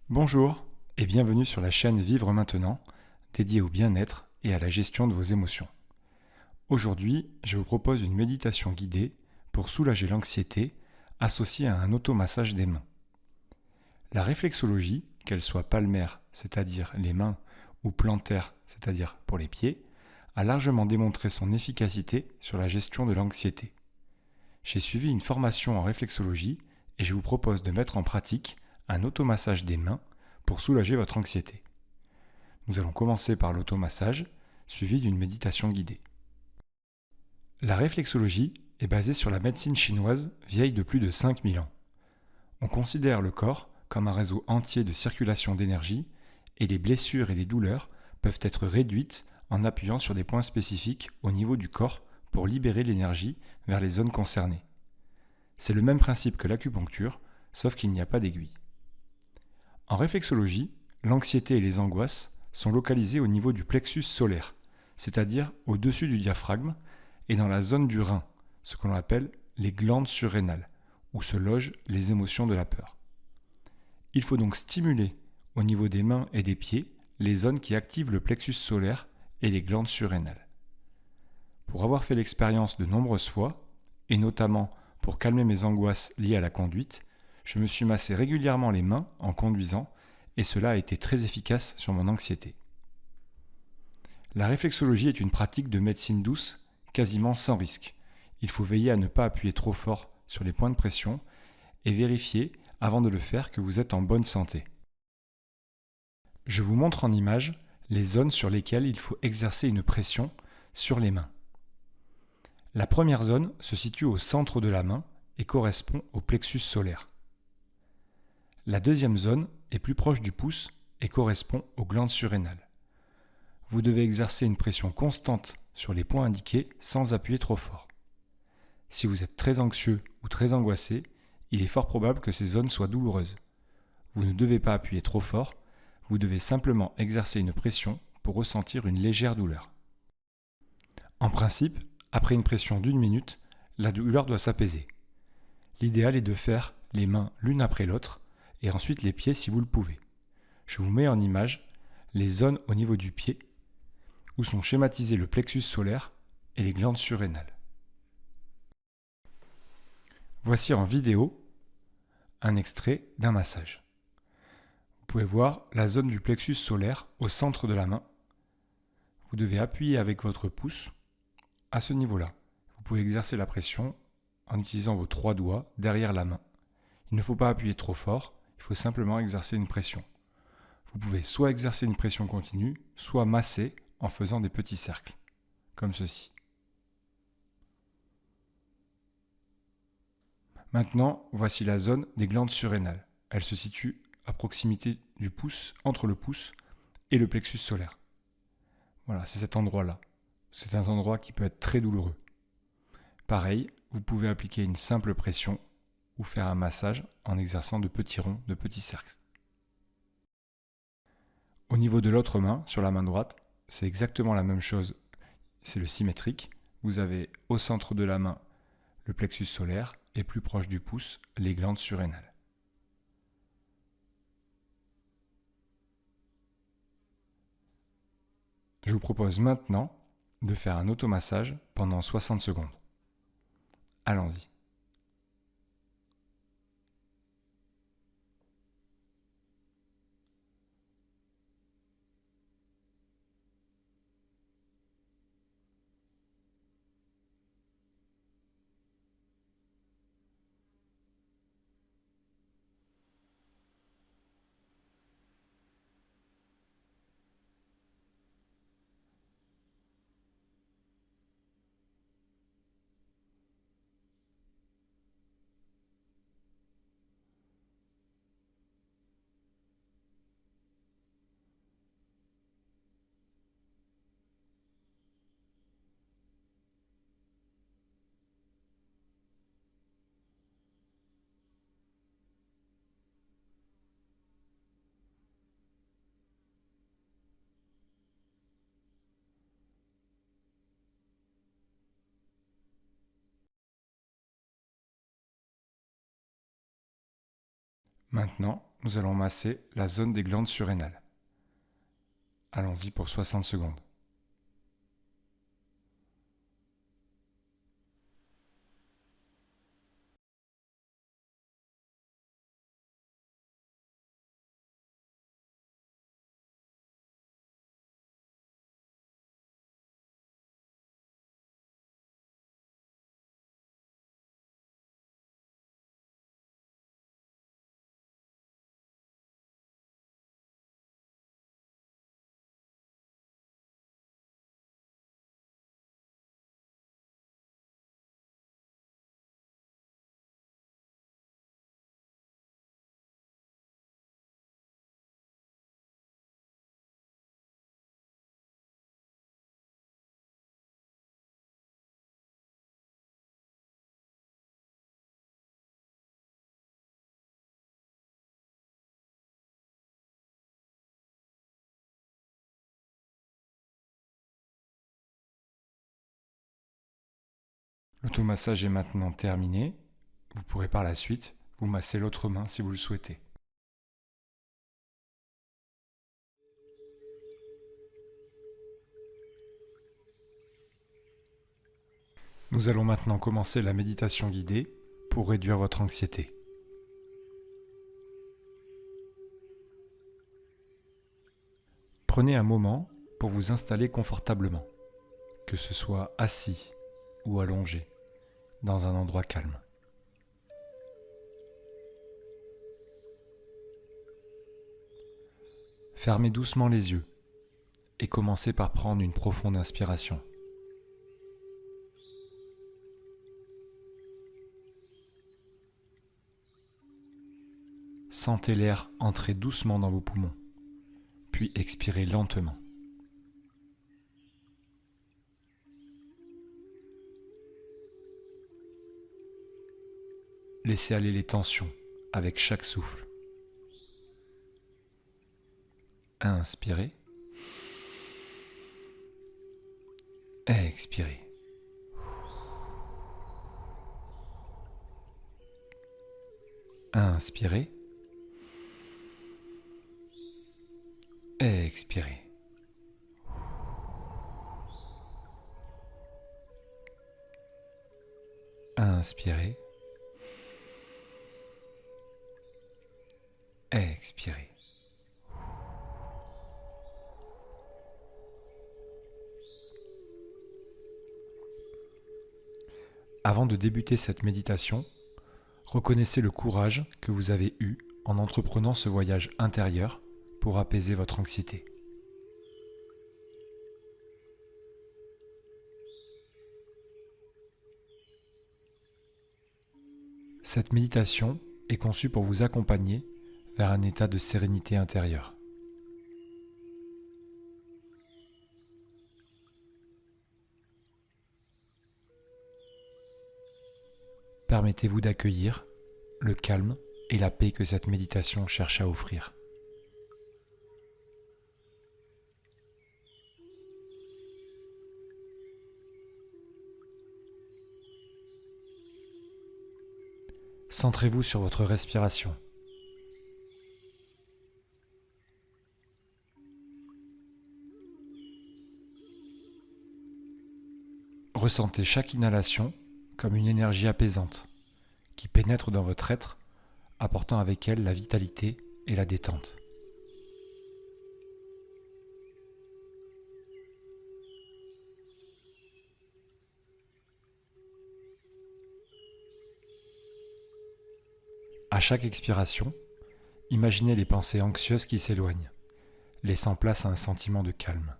Bonjour et bienvenue sur la chaîne Vivre Maintenant, dédiée au bien-être et à la gestion de vos émotions. Aujourd'hui, je vous propose une méditation guidée pour soulager l'anxiété associée à un automassage des mains. La réflexologie, qu'elle soit palmaire, c'est-à-dire les mains, ou plantaire, c'est-à-dire pour les pieds, a largement démontré son efficacité sur la gestion de l'anxiété. J'ai suivi une formation en réflexologie et je vous propose de mettre en pratique un automassage des mains pour soulager votre anxiété. Nous allons commencer par l'automassage, suivi d'une méditation guidée. La réflexologie est basée sur la médecine chinoise vieille de plus de 5000 ans. On considère le corps comme un réseau entier de circulation d'énergie et les blessures et les douleurs peuvent être réduites en appuyant sur des points spécifiques au niveau du corps pour libérer l'énergie vers les zones concernées. C'est le même principe que l'acupuncture, sauf qu'il n'y a pas d'aiguille. En réflexologie, l'anxiété et les angoisses sont localisées au niveau du plexus solaire, c'est-à-dire au-dessus du diaphragme et dans la zone du rein, ce que l'on appelle les glandes surrénales, où se logent les émotions de la peur. Il faut donc stimuler au niveau des mains et des pieds les zones qui activent le plexus solaire et les glandes surrénales. Pour avoir fait l'expérience de nombreuses fois, et notamment pour calmer mes angoisses liées à la conduite, je me suis massé régulièrement les mains en conduisant et cela a été très efficace sur mon anxiété. La réflexologie est une pratique de médecine douce, quasiment sans risque. Il faut veiller à ne pas appuyer trop fort sur les points de pression et vérifier avant de le faire que vous êtes en bonne santé. Je vous montre en image les zones sur lesquelles il faut exercer une pression sur les mains. La première zone se situe au centre de la main et correspond au plexus solaire. La deuxième zone est plus proche du pouce et correspond aux glandes surrénales. Vous devez exercer une pression constante sur les points indiqués sans appuyer trop fort. Si vous êtes très anxieux ou très angoissé, il est fort probable que ces zones soient douloureuses. Vous ne devez pas appuyer trop fort, vous devez simplement exercer une pression pour ressentir une légère douleur. En principe, après une pression d'1 minute, la douleur doit s'apaiser. L'idéal est de faire les mains l'une après l'autre et ensuite les pieds si vous le pouvez. Je vous mets en image les zones au niveau du pied où sont schématisés le plexus solaire et les glandes surrénales. Voici en vidéo un extrait d'un massage. Vous pouvez voir la zone du plexus solaire au centre de la main. Vous devez appuyer avec votre pouce à ce niveau-là. Vous pouvez exercer la pression en utilisant vos 3 doigts derrière la main. Il ne faut pas appuyer trop fort, il faut simplement exercer une pression. Vous pouvez soit exercer une pression continue, soit masser en faisant des petits cercles, comme ceci. Maintenant, voici la zone des glandes surrénales. Elle se situe à proximité du pouce, entre le pouce et le plexus solaire. Voilà, c'est cet endroit-là. C'est un endroit qui peut être très douloureux. Pareil, vous pouvez appliquer une simple pression ou faire un massage en exerçant de petits ronds, de petits cercles. Au niveau de l'autre main, sur la main droite, c'est exactement la même chose. C'est le symétrique. Vous avez au centre de la main le plexus solaire et plus proche du pouce, les glandes surrénales. Je vous propose maintenant de faire un automassage pendant 60 secondes. Allons-y. Maintenant, nous allons masser la zone des glandes surrénales. Allons-y pour 60 secondes. L'automassage est maintenant terminé. Vous pourrez par la suite vous masser l'autre main si vous le souhaitez. Nous allons maintenant commencer la méditation guidée pour réduire votre anxiété. Prenez un moment pour vous installer confortablement, que ce soit assis ou allongé, dans un endroit calme. Fermez doucement les yeux et commencez par prendre une profonde inspiration. Sentez l'air entrer doucement dans vos poumons, puis expirez lentement. Laissez aller les tensions avec chaque souffle. Inspirez. Expirez. Inspirez. Expirez. Inspirez. Expirez. Avant de débuter cette méditation, reconnaissez le courage que vous avez eu en entreprenant ce voyage intérieur pour apaiser votre anxiété. Cette méditation est conçue pour vous accompagner vers un état de sérénité intérieure. Permettez-vous d'accueillir le calme et la paix que cette méditation cherche à offrir. Centrez-vous sur votre respiration. Ressentez chaque inhalation comme une énergie apaisante qui pénètre dans votre être, apportant avec elle la vitalité et la détente. À chaque expiration, imaginez les pensées anxieuses qui s'éloignent, laissant place à un sentiment de calme.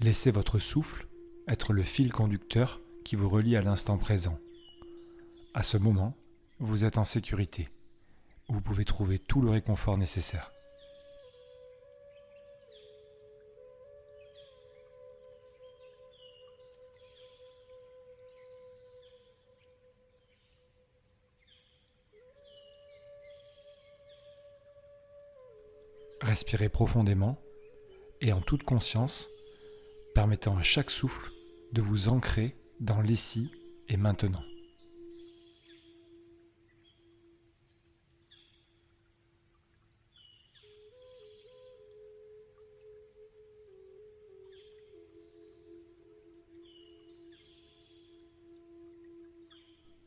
Laissez votre souffle être le fil conducteur qui vous relie à l'instant présent. À ce moment, vous êtes en sécurité, où vous pouvez trouver tout le réconfort nécessaire. Respirez profondément et en toute conscience, permettant à chaque souffle de vous ancrer dans l'ici et maintenant.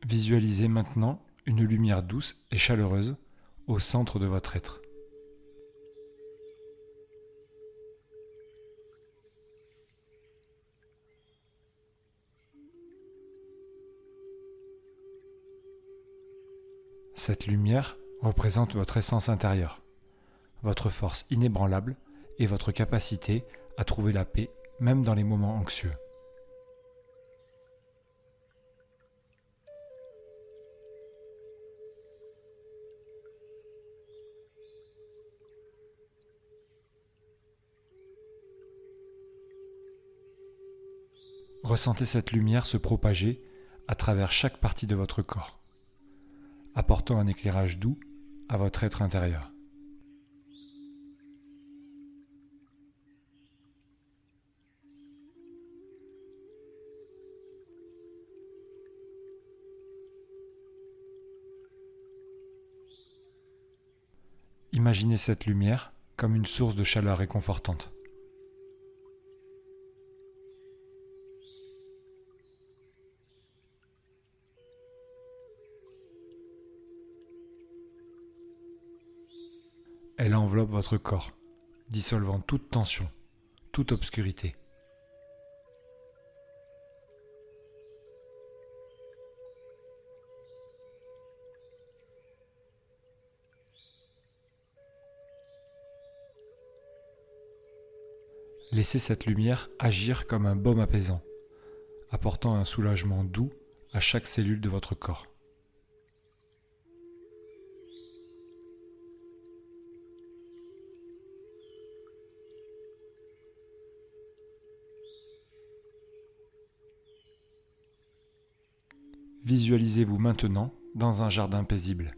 Visualisez maintenant une lumière douce et chaleureuse au centre de votre être. Cette lumière représente votre essence intérieure, votre force inébranlable et votre capacité à trouver la paix même dans les moments anxieux. Ressentez cette lumière se propager à travers chaque partie de votre corps, apportant un éclairage doux à votre être intérieur. Imaginez cette lumière comme une source de chaleur réconfortante. Elle enveloppe votre corps, dissolvant toute tension, toute obscurité. Laissez cette lumière agir comme un baume apaisant, apportant un soulagement doux à chaque cellule de votre corps. Visualisez-vous maintenant dans un jardin paisible.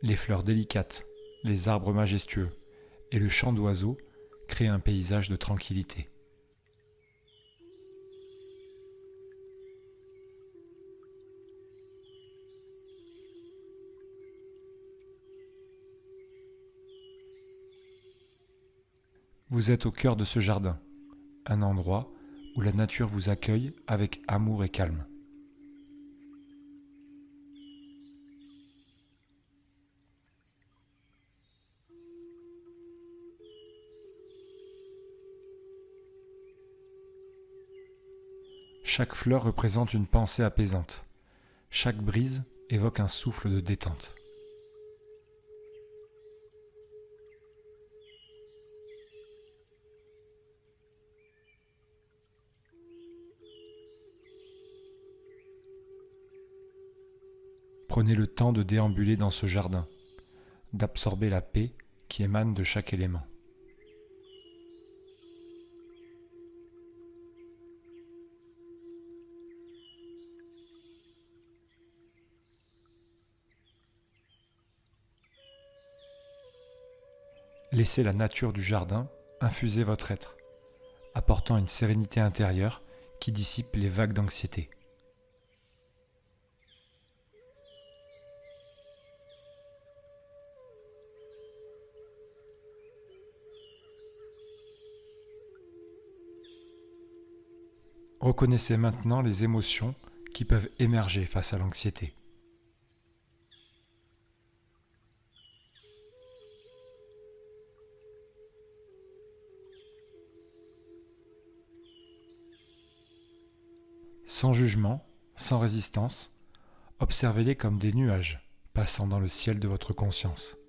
Les fleurs délicates, les arbres majestueux et le chant d'oiseaux créent un paysage de tranquillité. Vous êtes au cœur de ce jardin, un endroit où la nature vous accueille avec amour et calme. Chaque fleur représente une pensée apaisante. Chaque brise évoque un souffle de détente. Prenez le temps de déambuler dans ce jardin, d'absorber la paix qui émane de chaque élément. Laissez la nature du jardin infuser votre être, apportant une sérénité intérieure qui dissipe les vagues d'anxiété. Reconnaissez maintenant les émotions qui peuvent émerger face à l'anxiété. Sans jugement, sans résistance, observez-les comme des nuages passant dans le ciel de votre conscience.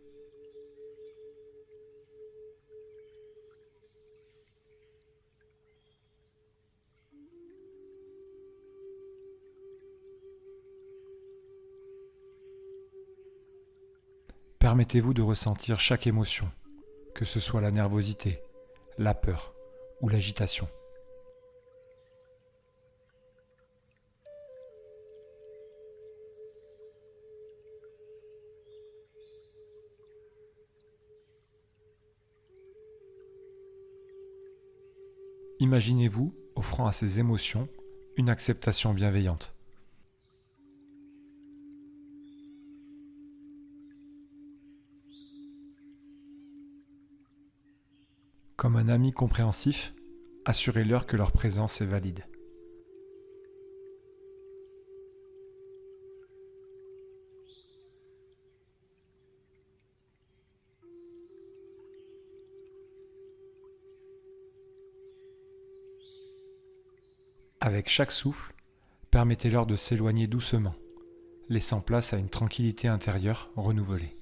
Permettez-vous de ressentir chaque émotion, que ce soit la nervosité, la peur ou l'agitation. Imaginez-vous offrant à ces émotions une acceptation bienveillante. Comme un ami compréhensif, assurez-leur que leur présence est valide. Avec chaque souffle, permettez-leur de s'éloigner doucement, laissant place à une tranquillité intérieure renouvelée.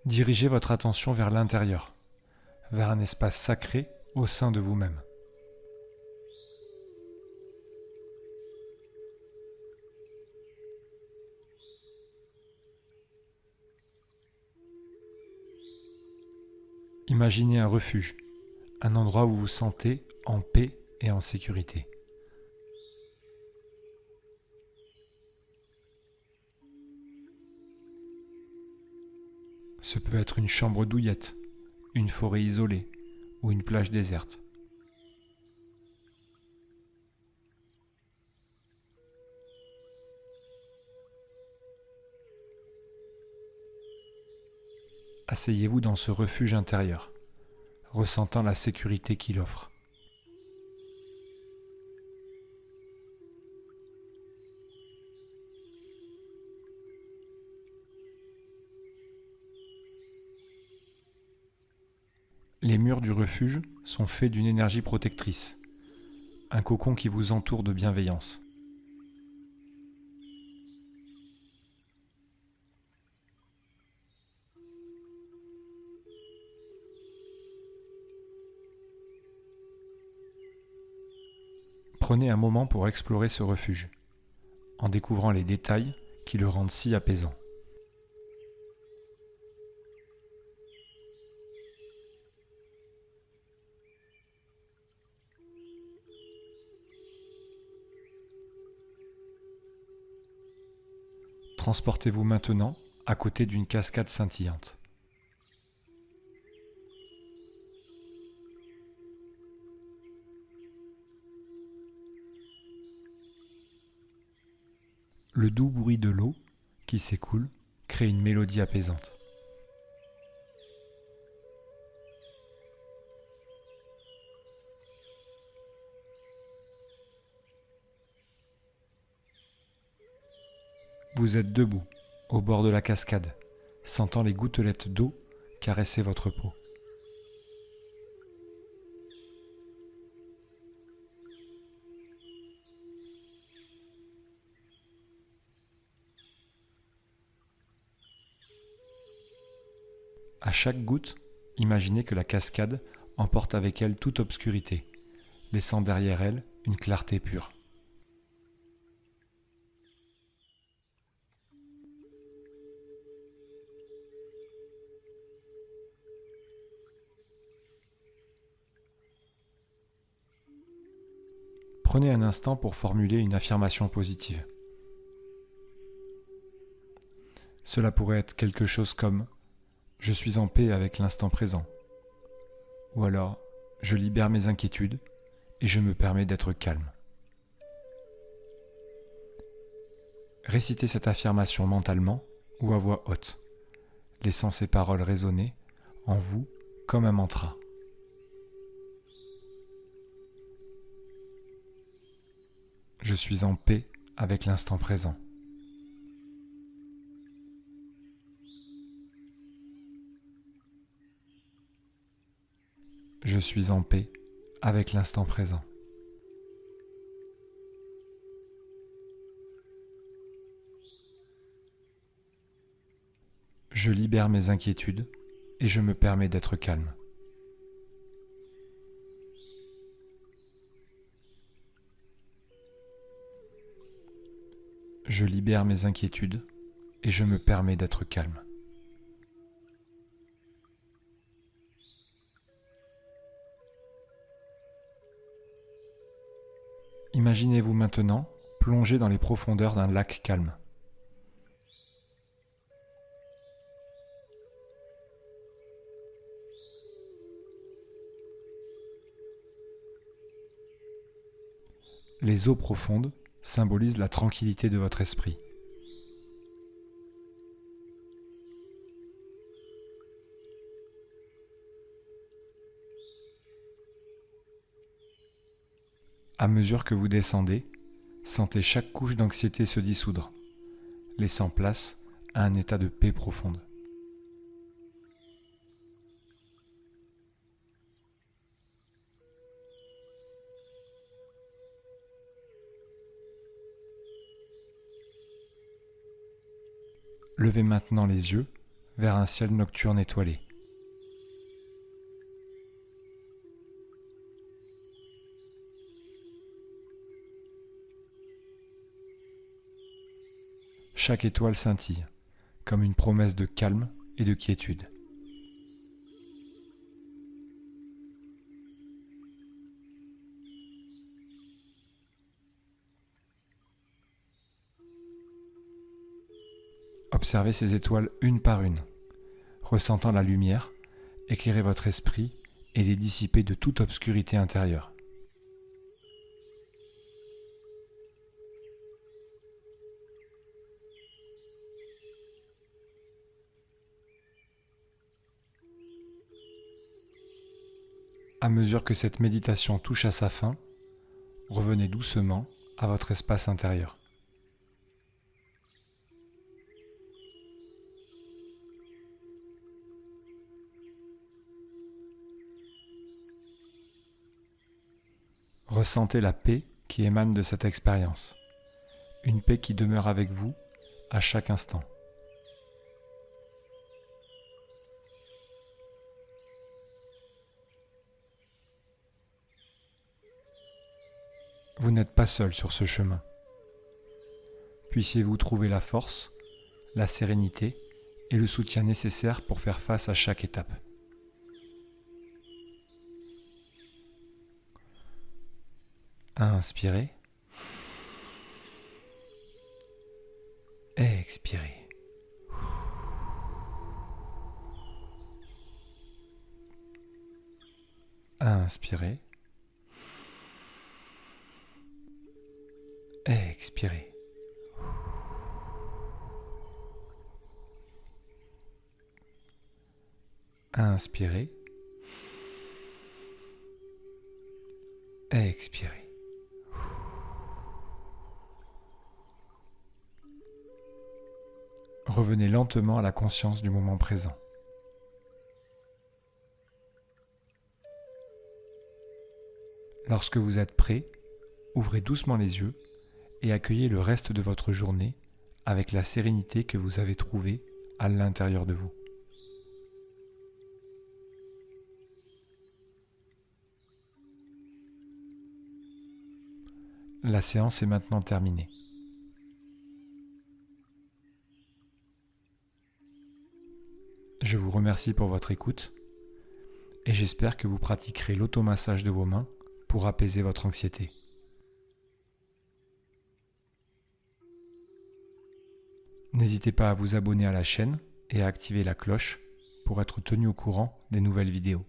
Dirigez votre attention vers l'intérieur, vers un espace sacré au sein de vous-même. Imaginez un refuge, un endroit où vous vous sentez en paix et en sécurité. Ce peut être une chambre douillette, une forêt isolée ou une plage déserte. Asseyez-vous dans ce refuge intérieur, ressentant la sécurité qu'il offre. Les murs du refuge sont faits d'une énergie protectrice, un cocon qui vous entoure de bienveillance. Prenez un moment pour explorer ce refuge, en découvrant les détails qui le rendent si apaisant. Transportez-vous maintenant à côté d'une cascade scintillante. Le doux bruit de l'eau qui s'écoule crée une mélodie apaisante. Vous êtes debout, au bord de la cascade, sentant les gouttelettes d'eau caresser votre peau. À chaque goutte, imaginez que la cascade emporte avec elle toute obscurité, laissant derrière elle une clarté pure. Prenez un instant pour formuler une affirmation positive. Cela pourrait être quelque chose comme « Je suis en paix avec l'instant présent » ou alors « Je libère mes inquiétudes et je me permets d'être calme ». Récitez cette affirmation mentalement ou à voix haute, laissant ces paroles résonner en vous comme un mantra. Je suis en paix avec l'instant présent. Je suis en paix avec l'instant présent. Je libère mes inquiétudes et je me permets d'être calme. Je libère mes inquiétudes et je me permets d'être calme. Imaginez-vous maintenant plonger dans les profondeurs d'un lac calme. Les eaux profondes symbolisent la tranquillité de votre esprit. À mesure que vous descendez, sentez chaque couche d'anxiété se dissoudre, laissant place à un état de paix profonde. Levez maintenant les yeux vers un ciel nocturne étoilé. Chaque étoile scintille, comme une promesse de calme et de quiétude. Observez ces étoiles une par une, ressentant la lumière, éclairer votre esprit et les dissiper de toute obscurité intérieure. À mesure que cette méditation touche à sa fin, revenez doucement à votre espace intérieur. Ressentez la paix qui émane de cette expérience, une paix qui demeure avec vous à chaque instant. Vous n'êtes pas seul sur ce chemin. Puissiez-vous trouver la force, la sérénité et le soutien nécessaires pour faire face à chaque étape. Inspirez. Expirez. Inspirez. Expirez. Inspirez. Expirez. Revenez lentement à la conscience du moment présent. Lorsque vous êtes prêt, ouvrez doucement les yeux et accueillez le reste de votre journée avec la sérénité que vous avez trouvée à l'intérieur de vous. La séance est maintenant terminée. Je vous remercie pour votre écoute et j'espère que vous pratiquerez l'automassage de vos mains pour apaiser votre anxiété. N'hésitez pas à vous abonner à la chaîne et à activer la cloche pour être tenu au courant des nouvelles vidéos.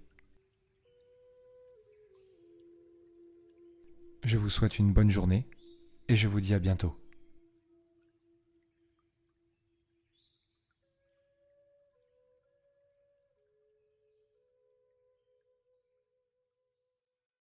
Je vous souhaite une bonne journée et je vous dis à bientôt.